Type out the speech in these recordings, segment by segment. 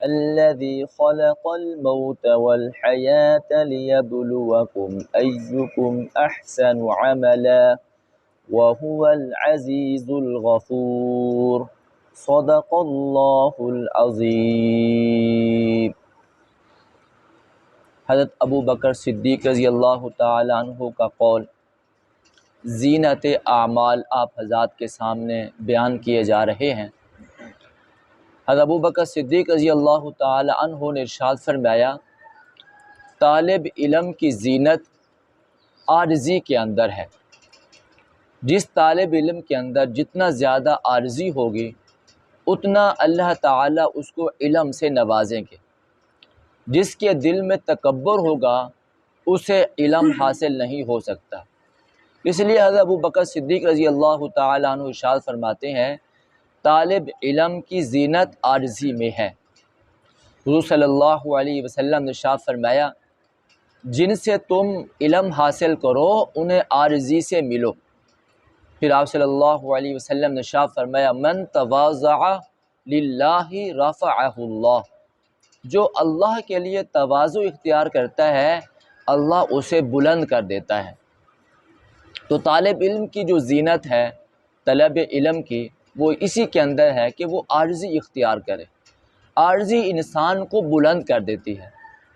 الذي خلق الموت والحياة ليبلوكم أيكم أحسن عملا وهو العزيز الغفور صدق اللہ العظیم۔ حضرت ابو بکر صدیق رضی اللہ تعالی عنہ کا قول زینت اعمال آپ حضرات کے سامنے بیان کیے جا رہے ہیں۔ حضرت ابو بکر صدیق رضی اللہ تعالی عنہ نے ارشاد فرمایا، طالب علم کی زینت عاجزی کے اندر ہے۔ جس طالب علم کے اندر جتنا زیادہ عاجزی ہوگی اتنا اللہ تعالیٰ اس کو علم سے نوازیں گے۔ جس کے دل میں تکبر ہوگا اسے علم حاصل نہیں ہو سکتا۔ اس لیے حضرت ابو بکر صدیق رضی اللہ تعالیٰ عنہ ارشاد فرماتے ہیں، طالب علم کی زینت عاجزی میں ہے۔ حضور صلی اللہ علیہ وسلم نے ارشاد فرمایا، جن سے تم علم حاصل کرو انہیں عاجزی سے ملو۔ پھر آپ صلی اللہ علیہ وسلم نے ارشاد فرمایا، من تواضع للہ رفعہ اللہ، جو اللہ کے لیے تواضع اختیار کرتا ہے اللہ اسے بلند کر دیتا ہے۔ تو طالب علم کی جو زینت ہے طلب علم کی، وہ اسی کے اندر ہے کہ وہ عاجزی اختیار کرے۔ عاجزی انسان کو بلند کر دیتی ہے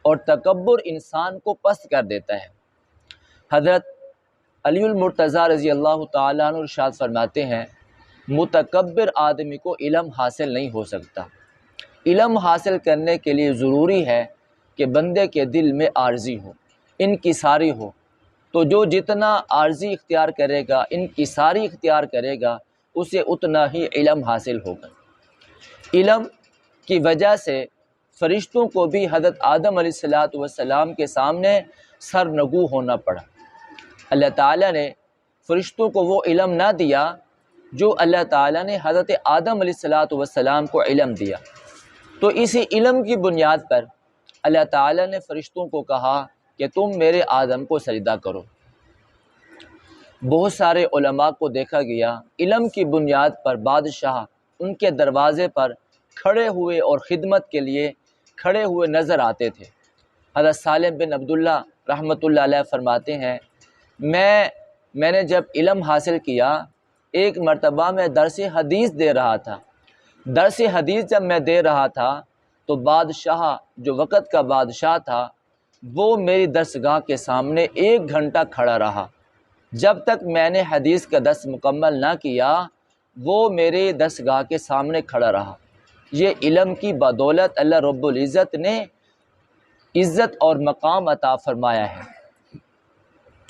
اور تکبر انسان کو پست کر دیتا ہے۔ حضرت علی المرتضیٰ رضی اللہ تعالیٰ عنہ ارشاد فرماتے ہیں، متکبر آدمی کو علم حاصل نہیں ہو سکتا۔ علم حاصل کرنے کے لیے ضروری ہے کہ بندے کے دل میں عاجزی ہو، انکساری ہو۔ تو جو جتنا عاجزی اختیار کرے گا، انکساری اختیار کرے گا، اسے اتنا ہی علم حاصل ہوگا۔ علم کی وجہ سے فرشتوں کو بھی حضرت آدم علیہ السلام کے سامنے سرنگو ہونا پڑا۔ اللہ تعالیٰ نے فرشتوں کو وہ علم نہ دیا جو اللہ تعالیٰ نے حضرت آدم علیہ السلام کو علم دیا۔ تو اسی علم کی بنیاد پر اللہ تعالیٰ نے فرشتوں کو کہا کہ تم میرے آدم کو سجدہ کرو۔ بہت سارے علماء کو دیکھا گیا علم کی بنیاد پر بادشاہ ان کے دروازے پر کھڑے ہوئے اور خدمت کے لیے کھڑے ہوئے نظر آتے تھے۔ حضرت سالم بن عبداللہ رحمۃ اللہ علیہ فرماتے ہیں، میں نے جب علم حاصل کیا، ایک مرتبہ میں درس حدیث دے رہا تھا۔ درس حدیث جب میں دے رہا تھا تو بادشاہ جو وقت کا بادشاہ تھا وہ میری درسگاہ کے سامنے 1 گھنٹہ کھڑا رہا۔ جب تک میں نے حدیث کا درس مکمل نہ کیا وہ میرے درسگاہ کے سامنے کھڑا رہا۔ یہ علم کی بدولت اللہ رب العزت نے عزت اور مقام عطا فرمایا ہے۔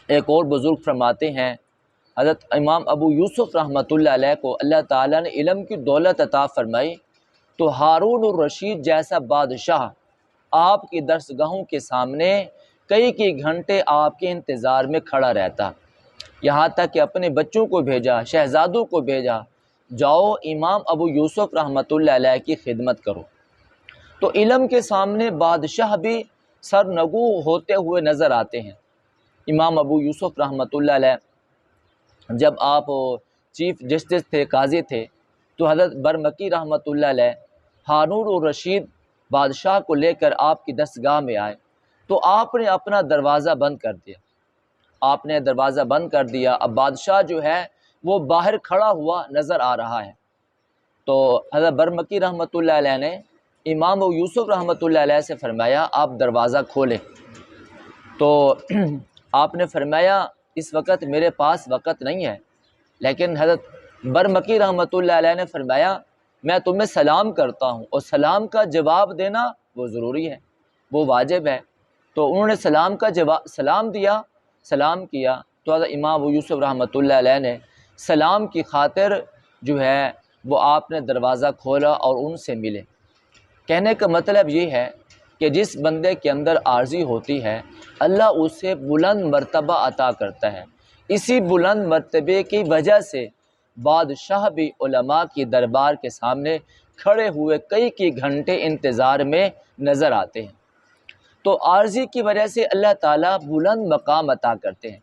ایک اور بزرگ فرماتے ہیں، حضرت امام ابو یوسف رحمۃ اللہ علیہ کو اللہ تعالیٰ نے علم کی دولت عطا فرمائی تو ہارون الرشید جیسا بادشاہ آپ کی درسگاہوں کے سامنے کئی گھنٹے آپ کے انتظار میں کھڑا رہتا، یہاں تک کہ اپنے بچوں کو بھیجا، شہزادوں کو بھیجا، جاؤ امام ابو یوسف رحمۃ اللہ علیہ کی خدمت کرو۔ تو علم کے سامنے بادشاہ بھی سرنگو ہوتے ہوئے نظر آتے ہیں۔ امام ابو یوسف رحمۃ اللہ علیہ جب آپ چیف جسٹس تھے، قاضی تھے، تو حضرت برمکی رحمۃ اللہ علیہ ہارون الرشید بادشاہ کو لے کر آپ کی دستگاہ میں آئے تو آپ نے اپنا دروازہ بند کر دیا۔ آپ نے دروازہ بند کر دیا، اب بادشاہ جو ہے وہ باہر کھڑا ہوا نظر آ رہا ہے۔ تو حضرت برمکی رحمۃ اللہ علیہ نے امام ابو یوسف رحمۃ اللہ علیہ سے فرمایا آپ دروازہ کھولیں۔ تو آپ نے فرمایا اس وقت میرے پاس وقت نہیں ہے، لیکن حضرت برمکی رحمۃ اللہ علیہ نے فرمایا میں تمہیں سلام کرتا ہوں اور سلام کا جواب دینا وہ ضروری ہے، وہ واجب ہے۔ تو انہوں نے سلام کیا تو حضرت امام ابو یوسف رحمۃ اللہ علیہ نے سلام کی خاطر جو ہے وہ آپ نے دروازہ کھولا اور ان سے ملے۔ کہنے کا مطلب یہ ہے کہ جس بندے کے اندر عاجزی ہوتی ہے اللہ اسے بلند مرتبہ عطا کرتا ہے۔ اسی بلند مرتبے کی وجہ سے بادشاہ بھی علماء کی دربار کے سامنے کھڑے ہوئے کئی گھنٹے انتظار میں نظر آتے ہیں۔ تو عاجزی کی وجہ سے اللہ تعالیٰ بلند مقام عطا کرتے ہیں۔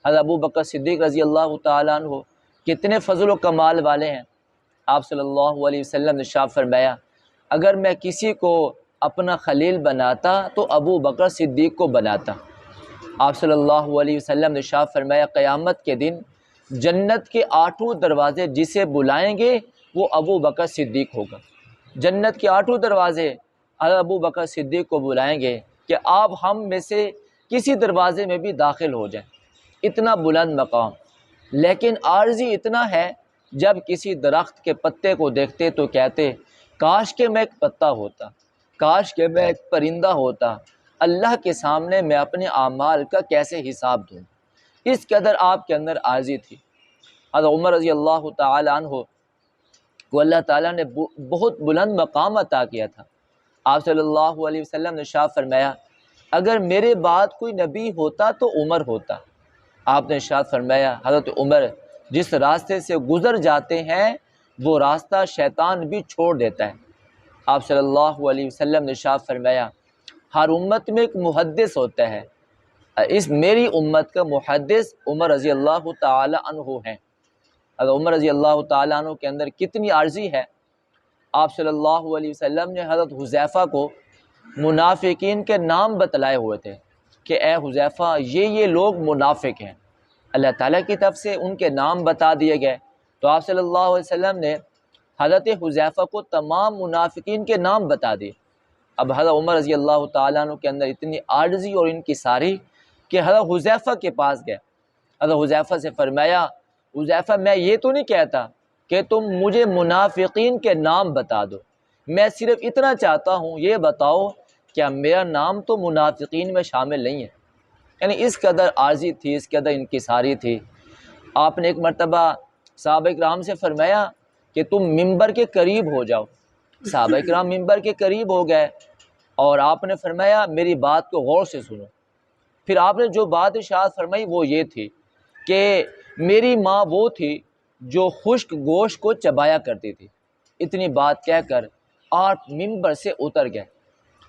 حضرت ابو بکر صدیق رضی اللہ تعالیٰ عنہ کتنے فضل و کمال والے ہیں۔ آپ صلی اللہ علیہ وسلم نے ارشاد فرمایا اگر میں کسی کو اپنا خلیل بناتا تو ابو بکر صدیق کو بناتا۔ آپ صلی اللہ علیہ وسلم نے ارشاد فرمایا قیامت کے دن جنت کے 8 دروازے جسے بلائیں گے وہ ابو بکر صدیق ہوگا۔ جنت کے 8 دروازے ابو بکر صدیق کو بلائیں گے کہ آپ ہم میں سے کسی دروازے میں بھی داخل ہو جائیں۔ اتنا بلند مقام، لیکن عارضی اتنا ہے جب کسی درخت کے پتے کو دیکھتے تو کہتے کاش کہ میں ایک پتا ہوتا، کاش کہ میں ایک پرندہ ہوتا، اللہ کے سامنے میں اپنے اعمال کا کیسے حساب دوں۔ اس قدر آپ کے اندر عارضی تھی۔ حضرت عمر رضی اللہ تعالی عنہ کو اللہ تعالیٰ نے بہت بلند مقام عطا کیا تھا۔ آپ صلی اللہ علیہ وسلم نے ارشاد فرمایا اگر میرے بعد کوئی نبی ہوتا تو عمر ہوتا۔ آپ نے ارشاد فرمایا حضرت عمر جس راستے سے گزر جاتے ہیں وہ راستہ شیطان بھی چھوڑ دیتا ہے۔ آپ صلی اللہ علیہ وسلم نے ارشاد فرمایا ہر امت میں ایک محدث ہوتا ہے، اس میری امت کا محدث عمر رضی اللہ تعالی عنہ ہیں۔ اگر عمر رضی اللہ تعالی عنہ کے اندر کتنی عارضی ہے۔ آپ صلی اللہ علیہ وسلم نے حضرت حذیفہ کو منافقین کے نام بتلائے ہوئے تھے کہ اے حذیفہ یہ لوگ منافق ہیں، اللہ تعالیٰ کی طرف سے ان کے نام بتا دیے گئے۔ تو آپ صلی اللہ علیہ وسلم نے حضرت حذیفہ کو تمام منافقین کے نام بتا دیے۔ اب حضرت عمر رضی اللہ تعالیٰ عنہ کے اندر اتنی عاجزی اور انکساری کہ حضرت حذیفہ کے پاس گئے۔ حضرت حذیفہ سے فرمایا حذیفہ میں یہ تو نہیں کہتا کہ تم مجھے منافقین کے نام بتا دو، میں صرف اتنا چاہتا ہوں یہ بتاؤ کیا میرا نام تو منافقین میں شامل نہیں ہے۔ یعنی اس قدر عارضی تھی، اس قدر انکساری تھی۔ آپ نے ایک مرتبہ صحابہ کرام سے فرمایا کہ تم ممبر کے قریب ہو جاؤ۔ صحابہ کرام ممبر کے قریب ہو گئے اور آپ نے فرمایا میری بات کو غور سے سنو۔ پھر آپ نے جو بات ارشاد فرمائی وہ یہ تھی کہ میری ماں وہ تھی جو خشک گوشت کو چبایا کرتی تھی۔ اتنی بات کہہ کر آپ ممبر سے اتر گئے۔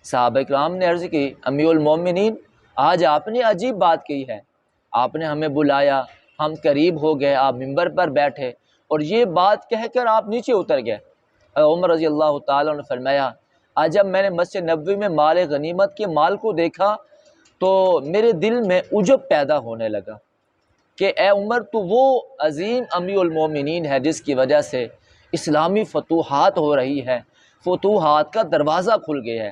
صحابہ کرام نے عرض کی امیر المومنین آج آپ نے عجیب بات کی ہے، آپ نے ہمیں بلایا، ہم قریب ہو گئے، آپ ممبر پر بیٹھے اور یہ بات کہہ کر آپ نیچے اتر گئے۔ عمر رضی اللہ تعالیٰ نے فرمایا آج جب میں نے مسجد نبوی میں مال غنیمت کے مال کو دیکھا تو میرے دل میں عجب پیدا ہونے لگا کہ اے عمر تو وہ عظیم امیر المومنین ہے جس کی وجہ سے اسلامی فتوحات ہو رہی ہے، فتوحات کا دروازہ کھل گیا ہے۔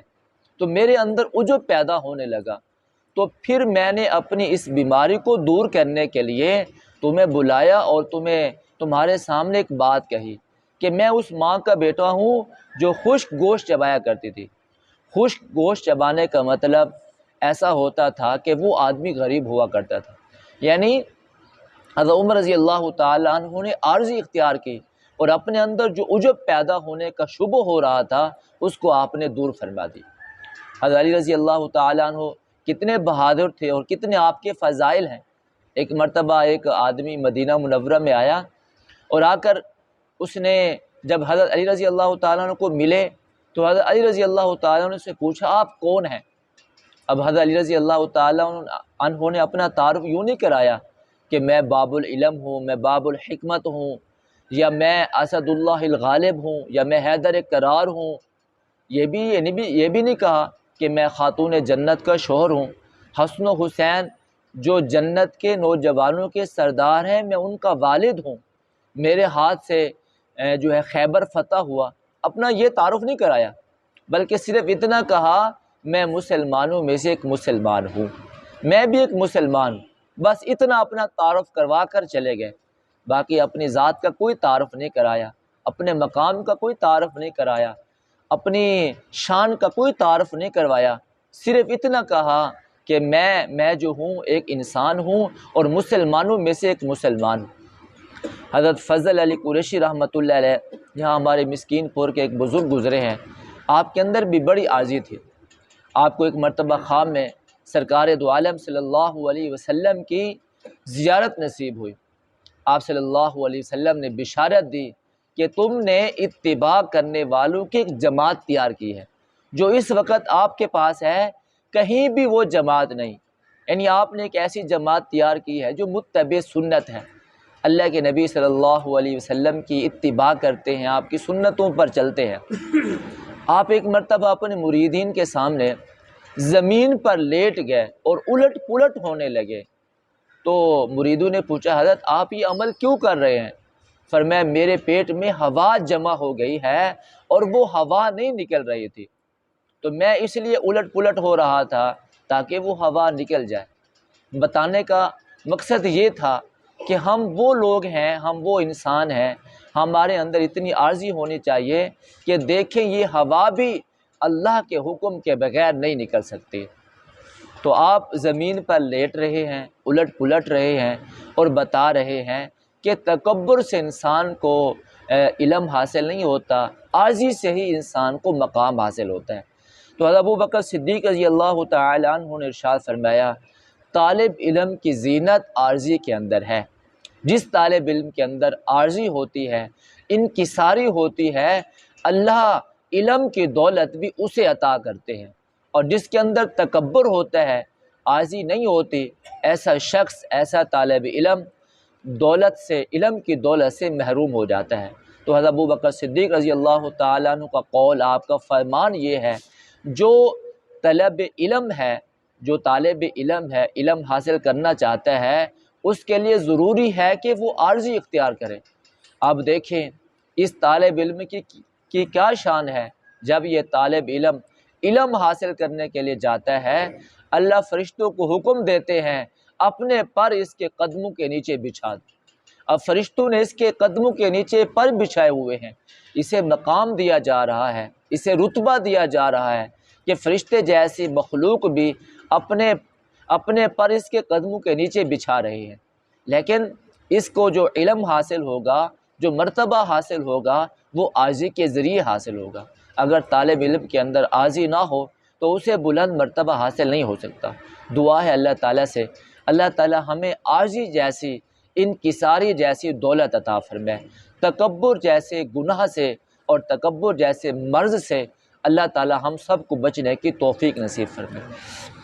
تو میرے اندر عجب پیدا ہونے لگا، تو پھر میں نے اپنی اس بیماری کو دور کرنے کے لیے تمہیں بلایا اور تمہارے سامنے ایک بات کہی کہ میں اس ماں کا بیٹا ہوں جو خشک گوشت چبایا کرتی تھی۔ خشک گوشت چبانے کا مطلب ایسا ہوتا تھا کہ وہ آدمی غریب ہوا کرتا تھا۔ یعنی حضرت عمر رضی اللہ تعالیٰ عنہ نے عارضی اختیار کی اور اپنے اندر جو عجب پیدا ہونے کا شبہ ہو رہا تھا اس کو آپ نے دور فرما دی۔ حضرت علی رضی اللہ تعالیٰ عنہ کتنے بہادر تھے اور کتنے آپ کے فضائل ہیں۔ ایک مرتبہ ایک آدمی مدینہ منورہ میں آیا اور آ کر اس نے جب حضرت علی رضی اللہ تعالیٰ عنہ کو ملے تو حضرت علی رضی اللہ تعالیٰ عنہ سے پوچھا آپ کون ہیں؟ اب حضرت علی رضی اللہ تعالیٰ عنہ نے اپنا تعارف یوں نہیں کرایا کہ میں باب العلم ہوں، میں باب الحکمت ہوں، یا میں اسد اللہ الغالب ہوں، یا میں حیدر کرار ہوں۔ یہ بھی نہیں کہا کہ میں خاتون جنت کا شوہر ہوں، حسن و حسین جو جنت کے نوجوانوں کے سردار ہیں میں ان کا والد ہوں، میرے ہاتھ سے جو ہے خیبر فتح ہوا۔ اپنا یہ تعارف نہیں کرایا بلکہ صرف اتنا کہا میں مسلمانوں میں سے ایک مسلمان ہوں، میں بھی ایک مسلمان، بس اتنا اپنا تعارف کروا کر چلے گئے۔ باقی اپنی ذات کا کوئی تعارف نہیں کرایا، اپنے مقام کا کوئی تعارف نہیں کرایا، اپنی شان کا کوئی تعارف نہیں کروایا، صرف اتنا کہا کہ میں جو ہوں ایک انسان ہوں اور مسلمانوں میں سے ایک مسلمان ہوں۔ حضرت فضل علی قریشی رحمۃ اللہ علیہ جہاں ہمارے مسکین پور کے ایک بزرگ گزرے ہیں، آپ کے اندر بھی بڑی عاجزی تھی۔ آپ کو ایک مرتبہ خواب میں سرکار دو عالم صلی اللہ علیہ وسلم کی زیارت نصیب ہوئی۔ آپ صلی اللہ علیہ وسلم نے بشارت دی کہ تم نے اتباع کرنے والوں کی ایک جماعت تیار کی ہے جو اس وقت آپ کے پاس ہے، کہیں بھی وہ جماعت نہیں۔ یعنی آپ نے ایک ایسی جماعت تیار کی ہے جو متبع سنت ہے، اللہ کے نبی صلی اللہ علیہ وسلم کی اتباع کرتے ہیں، آپ کی سنتوں پر چلتے ہیں۔ آپ ایک مرتبہ اپنے مریدین کے سامنے زمین پر لیٹ گئے اور الٹ پلٹ ہونے لگے، تو مریدوں نے پوچھا حضرت آپ یہ عمل کیوں کر رہے ہیں؟ فرمایا میرے پیٹ میں ہوا جمع ہو گئی ہے اور وہ ہوا نہیں نکل رہی تھی، تو میں اس لیے الٹ پلٹ ہو رہا تھا تاکہ وہ ہوا نکل جائے۔ بتانے کا مقصد یہ تھا کہ ہم وہ لوگ ہیں، ہم وہ انسان ہیں، ہمارے اندر اتنی عاجزی ہونی چاہیے کہ دیکھیں یہ ہوا بھی اللہ کے حکم کے بغیر نہیں نکل سکتی۔ تو آپ زمین پر لیٹ رہے ہیں، الٹ پلٹ رہے ہیں اور بتا رہے ہیں کہ تکبر سے انسان کو علم حاصل نہیں ہوتا، عاجزی سے ہی انسان کو مقام حاصل ہوتا ہے۔ تو حضرت ابوبکر صدیق رضی اللہ تعالی عنہ نے ارشاد فرمایا طالب علم کی زینت عاجزی کے اندر ہے۔ جس طالب علم کے اندر عاجزی ہوتی ہے، انکساری ہوتی ہے، اللہ علم کی دولت بھی اسے عطا کرتے ہیں، اور جس کے اندر تکبر ہوتا ہے، عاجزی نہیں ہوتی، ایسا شخص، ایسا طالب علم دولت سے، علم کی دولت سے محروم ہو جاتا ہے۔ تو حضرت ابوبکر صدیق رضی اللہ تعالیٰ عنہ کا قول، آپ کا فرمان یہ ہے جو طلب علم ہے، جو طالب علم ہے، علم حاصل کرنا چاہتا ہے، اس کے لیے ضروری ہے کہ وہ عاجزی اختیار کرے۔ اب دیکھیں اس طالب علم کی کیا شان ہے، جب یہ طالب علم علم حاصل کرنے کے لیے جاتا ہے، اللہ فرشتوں کو حکم دیتے ہیں اپنے پر اس کے قدموں کے نیچے بچھا دو۔ اب فرشتوں نے اس کے قدموں کے نیچے پر بچھائے ہوئے ہیں، اسے مقام دیا جا رہا ہے، اسے رتبہ دیا جا رہا ہے کہ فرشتے جیسی مخلوق بھی اپنے پر اس کے قدموں کے نیچے بچھا رہے ہیں۔ لیکن اس کو جو علم حاصل ہوگا، جو مرتبہ حاصل ہوگا، وہ عاجزی کے ذریعے حاصل ہوگا۔ اگر طالب علم کے اندر عاجزی نہ ہو تو اسے بلند مرتبہ حاصل نہیں ہو سکتا۔ دعا ہے اللہ تعالیٰ سے، اللہ تعالیٰ ہمیں عاجزی جیسی، انکساری جیسی دولت عطا فرمائے، تکبر جیسے گناہ سے اور تکبر جیسے مرض سے اللہ تعالیٰ ہم سب کو بچنے کی توفیق نصیب فرمائے۔